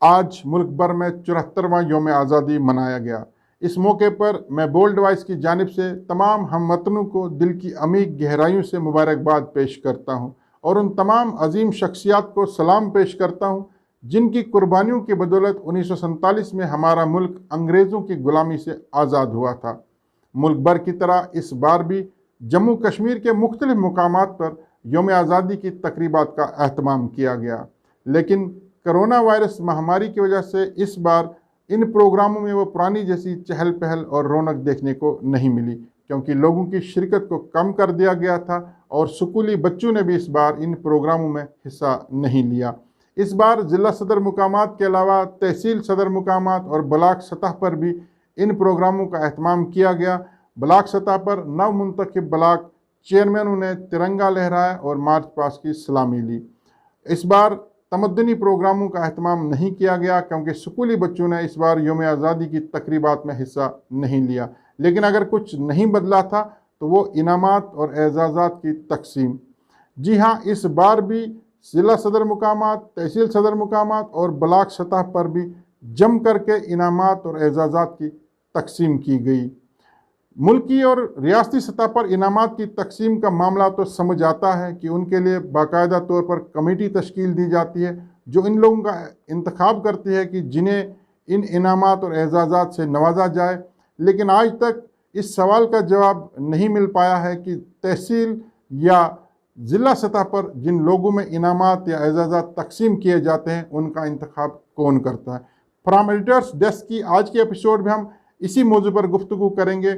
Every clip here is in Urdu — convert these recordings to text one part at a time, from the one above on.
آج ملک بھر میں 74واں یوم آزادی منایا گیا۔ اس موقع پر میں بولڈ وائس کی جانب سے تمام ہم وطنوں کو دل کی عمیق گہرائیوں سے مبارکباد پیش کرتا ہوں اور ان تمام عظیم شخصیات کو سلام پیش کرتا ہوں جن کی قربانیوں کی بدولت 1947 میں ہمارا ملک انگریزوں کی غلامی سے آزاد ہوا تھا۔ ملک بھر کی طرح اس بار بھی جموں کشمیر کے مختلف مقامات پر یوم آزادی کی تقریبات کا اہتمام کیا گیا، لیکن کرونا وائرس مہاماری کی وجہ سے اس بار ان پروگراموں میں وہ پرانی جیسی چہل پہل اور رونق دیکھنے کو نہیں ملی، کیونکہ لوگوں کی شرکت کو کم کر دیا گیا تھا اور اسکولی بچوں نے بھی اس بار ان پروگراموں میں حصہ نہیں لیا۔ اس بار ضلع صدر مقامات کے علاوہ تحصیل صدر مقامات اور بلاک سطح پر بھی ان پروگراموں کا اہتمام کیا گیا۔ بلاک سطح پر نو منتخب بلاک چیئرمینوں نے ترنگا لہرایا اور مارچ پاسٹ کی سلامی لی۔ اس بار تمدنی پروگراموں کا اہتمام نہیں کیا گیا کیونکہ اسکولی بچوں نے اس بار یوم آزادی کی تقریبات میں حصہ نہیں لیا، لیکن اگر کچھ نہیں بدلا تھا تو وہ انعامات اور اعزازات کی تقسیم۔ جی ہاں، اس بار بھی ضلع صدر مقامات، تحصیل صدر مقامات اور بلاک سطح پر بھی جم کر کے انعامات اور اعزازات کی تقسیم کی گئی۔ ملکی اور ریاستی سطح پر انعامات کی تقسیم کا معاملہ تو سمجھ آتا ہے کہ ان کے لیے باقاعدہ طور پر کمیٹی تشکیل دی جاتی ہے جو ان لوگوں کا انتخاب کرتی ہے کہ جنہیں ان انعامات اور اعزازات سے نوازا جائے، لیکن آج تک اس سوال کا جواب نہیں مل پایا ہے کہ تحصیل یا ضلع سطح پر جن لوگوں میں انعامات یا اعزازات تقسیم کیے جاتے ہیں ان کا انتخاب کون کرتا ہے۔ فرام ایڈیٹرز ڈیسک کی آج کے ایپیسوڈ میں ہم اسی موضوع پر گفتگو کریں گے۔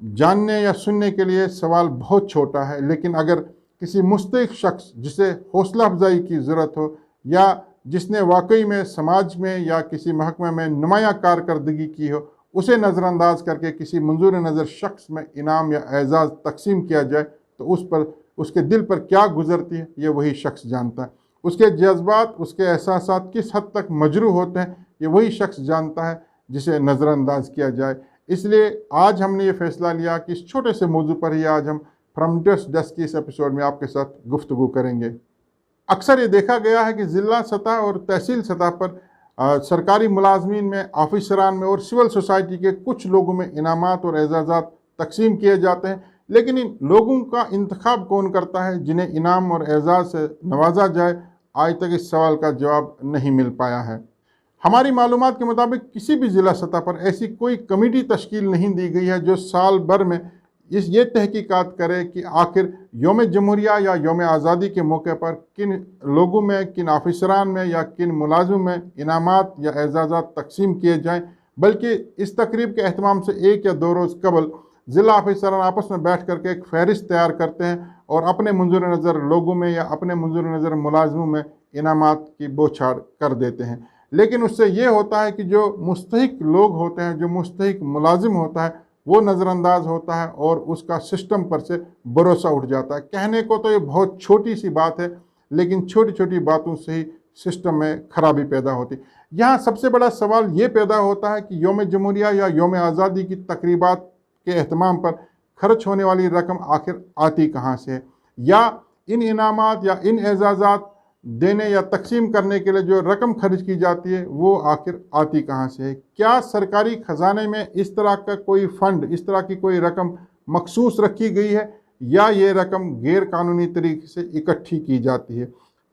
جاننے یا سننے کے لیے سوال بہت چھوٹا ہے، لیکن اگر کسی مستحق شخص جسے حوصلہ افزائی کی ضرورت ہو یا جس نے واقعی میں سماج میں یا کسی محکمہ میں نمایاں کارکردگی کی ہو، اسے نظر انداز کر کے کسی منظور نظر شخص میں انعام یا اعزاز تقسیم کیا جائے تو اس کے دل پر کیا گزرتی ہے یہ وہی شخص جانتا ہے۔ اس کے جذبات، اس کے احساسات کس حد تک مجروح ہوتے ہیں یہ وہی شخص جانتا ہے جسے نظر انداز کیا جائے۔ اس لیے آج ہم نے یہ فیصلہ لیا کہ اس چھوٹے سے موضوع پر ہی آج ہم فرام ایڈیٹرز ڈیسک کی اس ایپیسوڈ میں آپ کے ساتھ گفتگو کریں گے۔ اکثر یہ دیکھا گیا ہے کہ ضلع سطح اور تحصیل سطح پر سرکاری ملازمین میں، آفیسران میں اور سول سوسائٹی کے کچھ لوگوں میں انعامات اور اعزازات تقسیم کیے جاتے ہیں، لیکن ان لوگوں کا انتخاب کون کرتا ہے جنہیں انعام اور اعزاز سے نوازا جائے؟ آج تک اس سوال کا جواب نہیں مل پایا ہے۔ ہماری معلومات کے مطابق کسی بھی ضلع سطح پر ایسی کوئی کمیٹی تشکیل نہیں دی گئی ہے جو سال بھر میں یہ تحقیقات کرے کہ آخر یوم جمہوریہ یا یوم آزادی کے موقع پر کن لوگوں میں، کن آفیسران میں یا کن ملازموں میں انعامات یا اعزازات تقسیم کیے جائیں، بلکہ اس تقریب کے اہتمام سے 1 یا 2 روز قبل ضلع آفیسران آپس میں بیٹھ کر کے ایک فہرست تیار کرتے ہیں اور اپنے منظور نظر لوگوں میں یا اپنے منظور نظر ملازموں میں انعامات کی بوچھاڑ کر دیتے ہیں۔ لیکن اس سے یہ ہوتا ہے کہ جو مستحق لوگ ہوتے ہیں، جو مستحق ملازم ہوتا ہے وہ نظر انداز ہوتا ہے اور اس کا سسٹم پر سے بھروسہ اٹھ جاتا ہے۔ کہنے کو تو یہ بہت چھوٹی سی بات ہے، لیکن چھوٹی چھوٹی باتوں سے ہی سسٹم میں خرابی پیدا ہوتی ہے۔ یہاں سب سے بڑا سوال یہ پیدا ہوتا ہے کہ یوم جمہوریہ یا یوم آزادی کی تقریبات کے اہتمام پر خرچ ہونے والی رقم آخر آتی کہاں سے ہے، یا ان انعامات یا ان اعزازات دینے یا تقسیم کرنے کے لیے جو رقم خرچ کی جاتی ہے وہ آخر آتی کہاں سے ہے؟ کیا سرکاری خزانے میں اس طرح کا کوئی فنڈ، اس طرح کی کوئی رقم مخصوص رکھی گئی ہے یا یہ رقم غیر قانونی طریقے سے اکٹھی کی جاتی ہے؟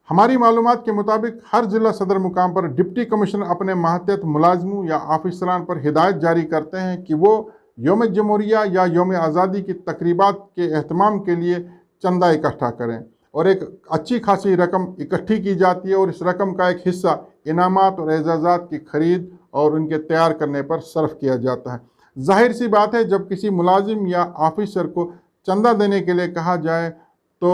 ہماری معلومات کے مطابق ہر ضلع صدر مقام پر ڈپٹی کمشنر اپنے ماتحت ملازموں یا آفیسران پر ہدایت جاری کرتے ہیں کہ وہ یوم جمہوریہ یا یوم آزادی کی تقریبات کے اہتمام کے لیے چندہ اکٹھا کریں، اور ایک اچھی خاصی رقم اکٹھی کی جاتی ہے اور اس رقم کا ایک حصہ انعامات اور اعزازات کی خرید اور ان کے تیار کرنے پر صرف کیا جاتا ہے۔ ظاہر سی بات ہے جب کسی ملازم یا آفیسر کو چندہ دینے کے لیے کہا جائے تو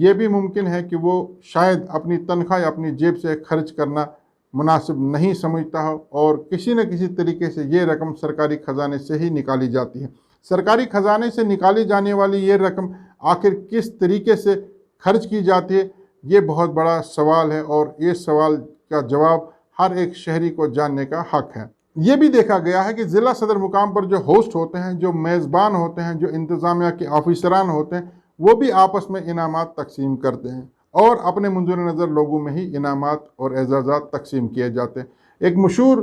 یہ بھی ممکن ہے کہ وہ شاید اپنی تنخواہ یا اپنی جیب سے خرچ کرنا مناسب نہیں سمجھتا ہو اور کسی نہ کسی طریقے سے یہ رقم سرکاری خزانے سے ہی نکالی جاتی ہے۔ سرکاری خزانے سے نکالی جانے والی یہ رقم آخر کس طریقے سے خرچ کی جاتی ہے یہ بہت بڑا سوال ہے اور یہ سوال کا جواب ہر ایک شہری کو جاننے کا حق ہے۔ یہ بھی دیکھا گیا ہے کہ ضلع صدر مقام پر جو ہوسٹ ہوتے ہیں، جو میزبان ہوتے ہیں، جو انتظامیہ کے آفیسران ہوتے ہیں، وہ بھی آپس میں انعامات تقسیم کرتے ہیں اور اپنے منظور نظر لوگوں میں ہی انعامات اور اعزازات تقسیم کیے جاتے ہیں۔ ایک مشہور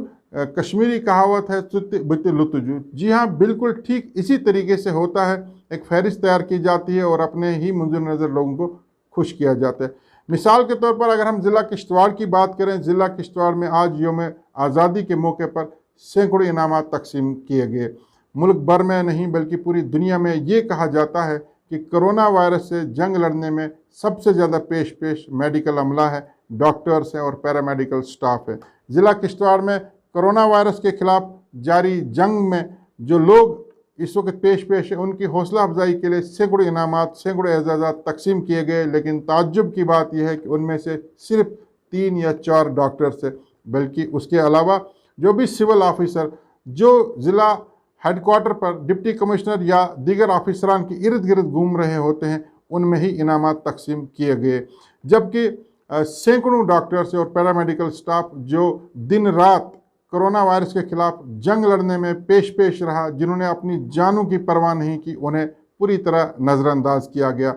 کشمیری کہاوت ہے چت بت لتجو، جی ہاں بالکل ٹھیک اسی طریقے سے ہوتا ہے۔ ایک فہرست تیار کی جاتی ہے اور اپنے ہی منظر نظر لوگوں کو خوش کیا جاتا ہے۔ مثال کے طور پر اگر ہم ضلع کشتواڑ کی بات کریں، ضلع کشتواڑ میں آج یوم آزادی کے موقع پر سینکڑوں انعامات تقسیم کیے گئے۔ ملک بھر میں نہیں بلکہ پوری دنیا میں یہ کہا جاتا ہے کہ کرونا وائرس سے جنگ لڑنے میں سب سے زیادہ پیش میڈیکل عملہ ہے، ڈاکٹرز ہیں اور پیرامیڈیکل سٹاف ہے۔ ضلع کشتواڑ میں کرونا وائرس کے خلاف جاری جنگ میں جو لوگ اس وقت پیش ہیں، ان کی حوصلہ افزائی کے لیے سینکڑوں انعامات، سینکڑوں اعزازات تقسیم کیے گئے، لیکن تعجب کی بات یہ ہے کہ ان میں سے صرف 3 یا 4 ڈاکٹرز ہیں، بلکہ اس کے علاوہ جو بھی سول آفیسر جو ضلع ہیڈ کوارٹر پر ڈپٹی کمشنر یا دیگر آفیسران کے ارد گرد گھوم رہے ہوتے ہیں، ان میں ہی انعامات تقسیم کیے گئے، جبکہ سینکڑوں ڈاکٹرز اور پیرامیڈیکل سٹاف جو دن رات کرونا وائرس کے خلاف جنگ لڑنے میں پیش رہا، جنہوں نے اپنی جانوں کی پرواہ نہیں کی، انہیں پوری طرح نظر انداز کیا گیا۔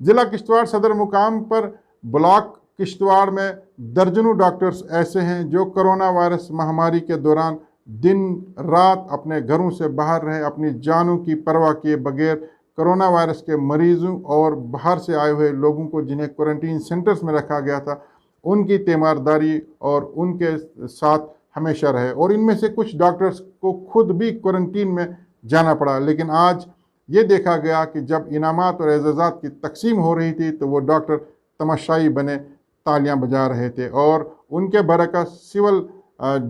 ضلع کشتواڑ صدر مقام پر بلاک کشتواڑ میں درجنوں ڈاکٹرز ایسے ہیں جو کرونا وائرس مہاماری کے دوران دن رات اپنے گھروں سے باہر رہے، اپنی جانوں کی پرواہ کیے بغیر کرونا وائرس کے مریضوں اور باہر سے آئے ہوئے لوگوں کو جنہیں کوارنٹین سینٹرز میں رکھا گیا تھا، ان کی تیمارداری اور ان کے ساتھ ہمیشہ رہے، اور ان میں سے کچھ ڈاکٹرز کو خود بھی کوارنٹین میں جانا پڑا۔ لیکن آج یہ دیکھا گیا کہ جب انعامات اور اعزازات کی تقسیم ہو رہی تھی تو وہ ڈاکٹر تماشائی بنے تالیاں بجا رہے تھے، اور ان کے برعکس سول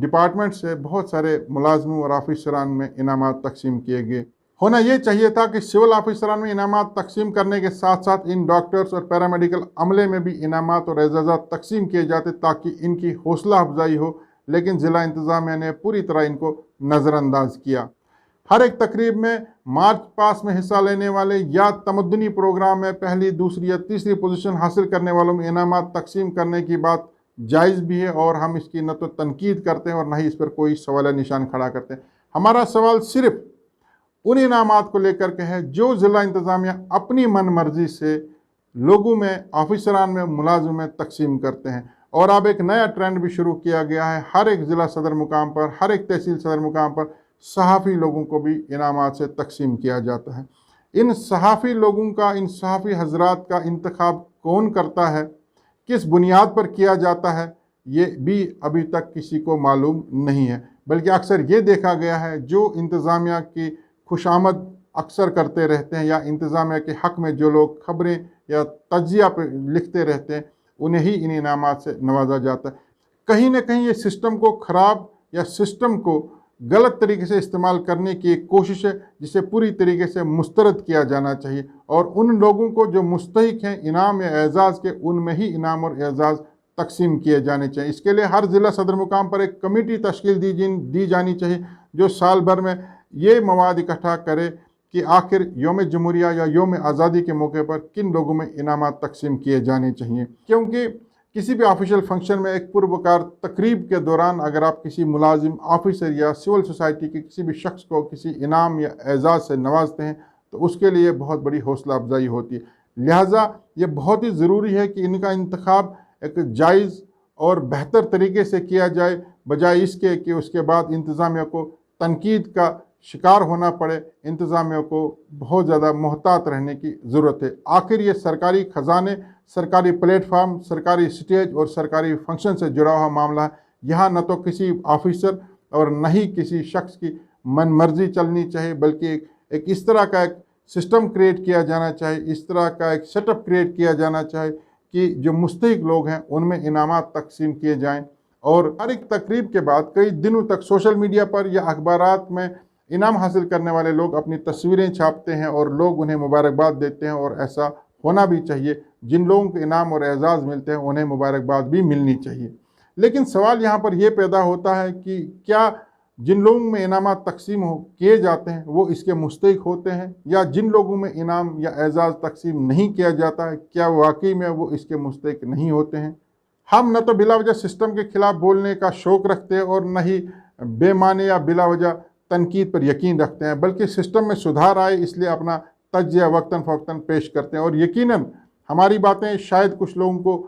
ڈپارٹمنٹ سے بہت سارے ملازموں اور آفیسران میں انعامات تقسیم کیے گئے۔ ہونا یہ چاہیے تھا کہ سول آفیسران میں انعامات تقسیم کرنے کے ساتھ ساتھ ان ڈاکٹرز اور پیرامیڈیکل عملے میں بھی انعامات اور اعزازات تقسیم کیے جاتے تاکہ ان کی حوصلہ افزائی ہو، لیکن ضلع انتظامیہ نے پوری طرح ان کو نظر انداز کیا۔ ہر ایک تقریب میں مارچ پاس میں حصہ لینے والے یا تمدنی پروگرام میں پہلی، دوسری یا تیسری پوزیشن حاصل کرنے والوں میں انعامات تقسیم کرنے کی بات جائز بھی ہے، اور ہم اس کی نہ تو تنقید کرتے ہیں اور نہ ہی اس پر کوئی سوال نشان کھڑا کرتے ہیں۔ ہمارا سوال صرف ان انعامات کو لے کر کے ہے جو ضلع انتظامیہ اپنی من مرضی سے لوگوں میں، آفیسران میں، ملازموں میں تقسیم کرتے ہیں۔ اور اب ایک نیا ٹرینڈ بھی شروع کیا گیا ہے، ہر ایک ضلع صدر مقام پر، ہر ایک تحصیل صدر مقام پر صحافی لوگوں کو بھی انعامات سے تقسیم کیا جاتا ہے۔ ان صحافی لوگوں کا، ان صحافی حضرات کا انتخاب کون کرتا ہے، کس بنیاد پر کیا جاتا ہے، یہ بھی ابھی تک کسی کو معلوم نہیں ہے، بلکہ اکثر یہ دیکھا گیا ہے جو انتظامیہ کی خوش آمد اکثر کرتے رہتے ہیں یا انتظامیہ کے حق میں جو لوگ خبریں یا تجزیہ پہ لکھتے رہتے ہیں، انہیں ہی ان انعامات سے نوازا جاتا ہے۔ کہیں نہ کہیں یہ سسٹم کو خراب یا سسٹم کو غلط طریقے سے استعمال کرنے کی ایک کوشش ہے، جسے پوری طریقے سے مسترد کیا جانا چاہیے، اور ان لوگوں کو جو مستحق ہیں انعام یا اعزاز کے، ان میں ہی انعام اور اعزاز تقسیم کیے جانے چاہیے۔ اس کے لیے ہر ضلع صدر مقام پر ایک کمیٹی تشکیل دی جانی چاہیے جو سال بھر میں یہ مواد اکٹھا کرے کہ آخر یوم جمہوریہ یا یوم آزادی کے موقع پر کن لوگوں میں انعامات تقسیم کیے جانے چاہیے، کیونکہ کسی بھی آفیشیل فنکشن میں ایک پروقار تقریب کے دوران اگر آپ کسی ملازم، آفیسر یا سول سوسائٹی کے کسی بھی شخص کو کسی انعام یا اعزاز سے نوازتے ہیں تو اس کے لیے بہت بڑی حوصلہ افزائی ہوتی ہے۔ لہٰذا یہ بہت ہی ضروری ہے کہ ان کا انتخاب ایک جائز اور بہتر طریقے سے کیا جائے، بجائے اس کے کہ اس کے بعد انتظامیہ کو تنقید کا شکار ہونا پڑے۔ انتظامیہ کو بہت زیادہ محتاط رہنے کی ضرورت ہے۔ آخر یہ سرکاری خزانے، سرکاری پلیٹ فارم، سرکاری سٹیج اور سرکاری فنکشن سے جڑا ہوا معاملہ ہے۔ یہاں نہ تو کسی آفیسر اور نہ ہی کسی شخص کی من مرضی چلنی چاہیے، بلکہ ایک اس طرح کا ایک سسٹم کریٹ کیا جانا چاہیے، اس طرح کا ایک سیٹ اپ کریٹ کیا جانا چاہیے کہ جو مستحق لوگ ہیں ان میں انعامات تقسیم کیے جائیں، اور ہر ایک تقریب کے بعد کئی دنوں تک سوشل میڈیا پر یا اخبارات میں انعام حاصل کرنے والے لوگ اپنی تصویریں چھاپتے ہیں اور لوگ انہیں مبارکباد دیتے ہیں، اور ایسا ہونا بھی چاہیے۔ جن لوگوں کو انعام اور اعزاز ملتے ہیں انہیں مبارکباد بھی ملنی چاہیے۔ لیکن سوال یہاں پر یہ پیدا ہوتا ہے کہ کیا جن لوگوں میں انعامات تقسیم کیے جاتے ہیں وہ اس کے مستحق ہوتے ہیں، یا جن لوگوں میں انعام یا اعزاز تقسیم نہیں کیا جاتا ہے کیا واقعی میں وہ اس کے مستحق نہیں ہوتے ہیں؟ ہم نہ تو بلا وجہ سسٹم کے خلاف بولنے کا شوق رکھتے ہیں اور نہ ہی بے معنی یا بلا وجہ تنقید پر یقین رکھتے ہیں، بلکہ سسٹم میں سدھار آئے اس لیے اپنا تجزیہ وقتاً فوقتاً پیش کرتے ہیں، اور یقیناً ہماری باتیں شاید کچھ لوگوں کو